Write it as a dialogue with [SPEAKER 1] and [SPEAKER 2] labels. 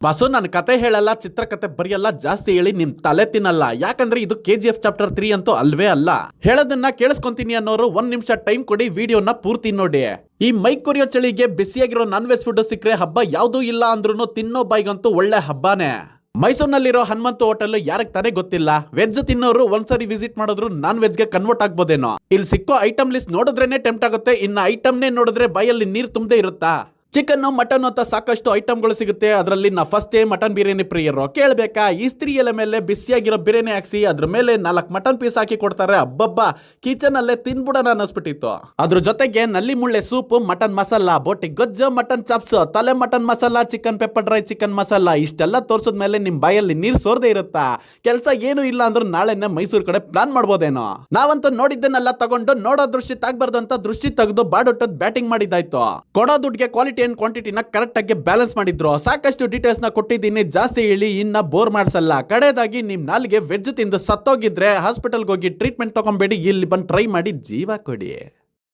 [SPEAKER 1] Bus ನನ್ನ ಕತೆ ಹೇಳಲ್ಲ, ಚಿತ್ರಕತೆ ಬರೆಯಲ್ಲ, ಜಾಸ್ತಿ ಹೇಳಿ ನಿಮ್ ತಲೆ ತಿನ್ನಲ್ಲ. ಯಾಕಂದ್ರೆ ಇದು KGF ಚಾಪ್ಟರ್ 3 ಅಂತೂ ಅಲ್ವೇ ಅಲ್ಲ. ಹೇಳೋದನ್ನ ಕೇಳಿಸ್ಕೊಂತೀನಿ ಅನ್ನೋರು 1 ನಿಮಿಷ ಟೈಮ್ ಕೊಡಿ, ವಿಡಿಯೋನ ಪೂರ್ತಿ ನೋಡಿ. ಈ ಮೈ ಕೊರಿಯೋ ಚಳಿಗೆ ಬಿಸಿಯಾಗಿರೋ ನಾನ್ ವೆಜ್ ಫುಡ್ ಸಿಕ್ಕರೆ ಹಬ್ಬ ಯಾವ್ದೂ ಇಲ್ಲ ಅಂದ್ರೂ ತಿನ್ನೋ ಬಾಯ್ಗಂತೂ ಒಳ್ಳೆ ಹಬ್ಬನೇ. ಮೈಸೂರಿನಲ್ಲಿರೋ ಹನುಮಂತು ಹೋಟೆಲ್ ಯಾರಿಗೆ ತಾನೇ ಗೊತ್ತಿಲ್ಲ. ವೆಜ್ ತಿನ್ನೋರು ಒಂದ್ಸರಿ ವಿಸಿಟ್ ಮಾಡಿದ್ರು ನಾನ್ ವೆಜ್ ಗೆ ಕನ್ವರ್ಟ್ ಆಗ್ಬೋದೇನೋ. ಇಲ್ಲಿ ಸಿಕ್ಕೋ ಐಟಮ್ ಲಿಸ್ಟ್ ನೋಡಿದ್ರೇನೆ ಟೆಂಪ್ಟ್ ಆಗುತ್ತೆ, ಇನ್ನ ಐಟಮ್ನೇ ನೋಡಿದ್ರೆ ಬಾಯಲ್ಲಿ ನೀರ್ ತುಂಬದೇ ಇರುತ್ತಾ. ಚಿಕನ್, ಮಟನ್ ಅಂತ ಸಾಕಷ್ಟು ಐಟಮ್ಗಳು ಸಿಗುತ್ತೆ. ಅದರಲ್ಲಿ ನಾ ಫಸ್ಟ್ ಮಟನ್ ಬಿರಿಯಾನಿ ಪ್ರಿಯರು. ಕೇಳಬೇಕಾ, ಇಸ್ತ್ರಿ ಎಲೆ ಮೇಲೆ ಬಿಸಿಯಾಗಿರೋ ಬಿರಿಯಾನಿ ಹಾಕ್ಸಿ ಅದ್ರ ಮೇಲೆ 4 ಮಟನ್ ಪೀಸ್ ಹಾಕಿ ಕೊಡ್ತಾರೆ. ಅಬ್ಬಬ್ಬ, ಕಿಚನ್ ಅಲ್ಲೇ ತಿನ್ಬಿಡೋಣ ಅನ್ನಿಸ್ಬಿಟ್ಟಿತ್ತು. ಅದ್ರ ಜೊತೆಗೆ ನಲ್ಲಿ ಮುಳ್ಳೆ ಸೂಪ್, ಮಟನ್ ಮಸಾಲಾ, ಬೋಟಿ ಗೊಜ್ಜು, ಮಟನ್ ಚಾಪ್ಸ್, ತಲೆ mutton masala, chicken pepper dry, chicken masala, ಇಷ್ಟೆಲ್ಲ ತೋರ್ಸದ್ಮೇಲೆ ನಿಮ್ ಬಾಯಲ್ಲಿ ನೀರ್ ಸೋರ್ದೇ ಇರುತ್ತಾ. ಕೆಲಸ ಏನು ಇಲ್ಲ ಅಂದ್ರೂ ನಾಳೆನೆ ಮೈಸೂರು ಕಡೆ ಪ್ಲಾನ್ ಮಾಡ್ಬೋದೇನೋ. ನಾವಂತೂ ನೋಡಿದ್ದನ್ನೆಲ್ಲ ತಗೊಂಡು ನೋಡೋ ದೃಷ್ಟಿ ತಾಗ್ಬಾರ್ದು ಅಂತ ದೃಷ್ಟಿ ತೆಗೆದು ಬಾಡೊಟ್ಟದ್ ಬ್ಯಾಟಿಂಗ್ ಮಾಡಿದ್ದಾಯ್ತು. ಕೊಡೋ ದುಡ್ಡಿಗೆ ಕ್ವಾಲಿಟಿ ಅಂಡ್ ಕ್ವಾಂಟಿಟಿನ ಕರೆಕ್ಟ್ ಆಗಿ ಬ್ಯಾಲೆನ್ಸ್ ಮಾಡಿದ್ರು. ಸಾಕಷ್ಟು ಡೀಟೇಲ್ಸ್ ನ ಕೊಟ್ಟಿದ್ದೀನಿ, ಜಾಸ್ತಿ ಹೇಳಿ ಇನ್ನ ಬೋರ್ ಮಾಡ್ಸಲ್ಲ. ಕಡೆದಾಗಿ ನಿಮ್ ನಾಲ್ಗೆ ವೆಜ್ ತಿಂದು ಸತ್ತೋಗಿದ್ರೆ ಹಾಸ್ಪಿಟಲ್ಗೆ ಹೋಗಿ ಟ್ರೀಟ್ಮೆಂಟ್ ತಗೊಂಬೇಡಿ, ಇಲ್ಲಿ ಬಂದು ಟ್ರೈ ಮಾಡಿ ಜೀವ ಕೊಡಿ.